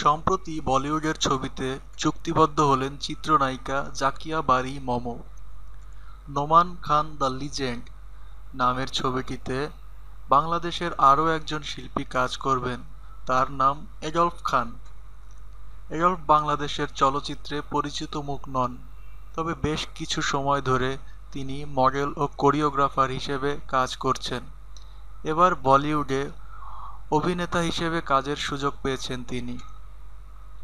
সম্প্রতি বলিউডের ছবিতে চুক্তিবদ্ধ হলেন চিত্রনায়িকা জাকিয়া বারি মম। নোমান খান দ্য লিজেন্ড নামের ছবিটিতে বাংলাদেশের আরও একজন শিল্পী কাজ করবেন, তার নাম এডলফ খান। এডলফ বাংলাদেশের চলচ্চিত্রে পরিচিত মুখ নন, তবে বেশ কিছু সময় ধরে তিনি মডেল ও কোরিওগ্রাফার হিসেবে কাজ করছেন। এবার বলিউডে অভিনেতা হিসেবে কাজের সুযোগ পেয়েছেন তিনি।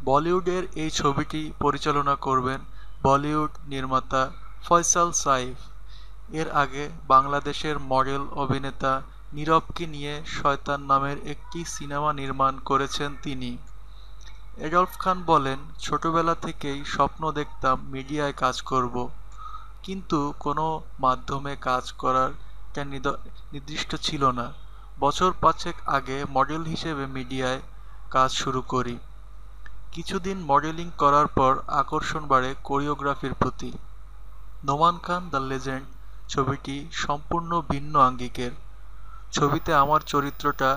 বলিউডের এই ছবিটি পরিচালনা করবেন বলিউড নির্মাতা ফয়সাল সাইফ। এর আগে বাংলাদেশের মডেল অভিনেতা নীরবকে নিয়ে শয়তান নামের একটি সিনেমা নির্মাণ করেছেন তিনি। এডলফ খান বলেন, ছোটবেলা থেকেই স্বপ্ন দেখতাম মিডিয়ায় কাজ করব, কিন্তু কোনো মাধ্যমে কাজ করার একটা নির্দিষ্ট ছিল না। বছর ৫ আগে মডেল হিসেবে মিডিয়ায় কাজ শুরু করি। কিছুদিন মডেলিং করার পর আকর্ষণ বাড়ে কোরিওগ্রাফির প্রতি। নোমান খান দ্য লেজেন্ড ছবিটি সম্পূর্ণ ভিন্ন আঙ্গিকের। ছবিতে আমার চরিত্রটা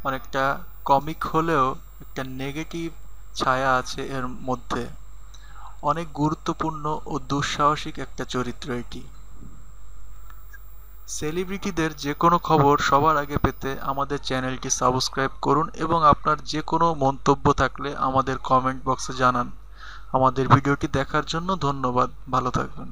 অনেকটা কমিক হলেও একটা নেগেটিভ ছায়া আছে এর মধ্যে। অনেক গুরুত্বপূর্ণ ও দুঃসাহসিক একটা চরিত্র এটি। সেলিব্রিটিদের যে কোনো খবর সবার আগে পেতে আমাদের চ্যানেলটি সাবস্ক্রাইব করুন এবং আপনার যে কোনো মন্তব্য থাকলে আমাদের কমেন্ট বক্সে জানান। আমাদের ভিডিওটি দেখার জন্য ধন্যবাদ। ভালো থাকবেন।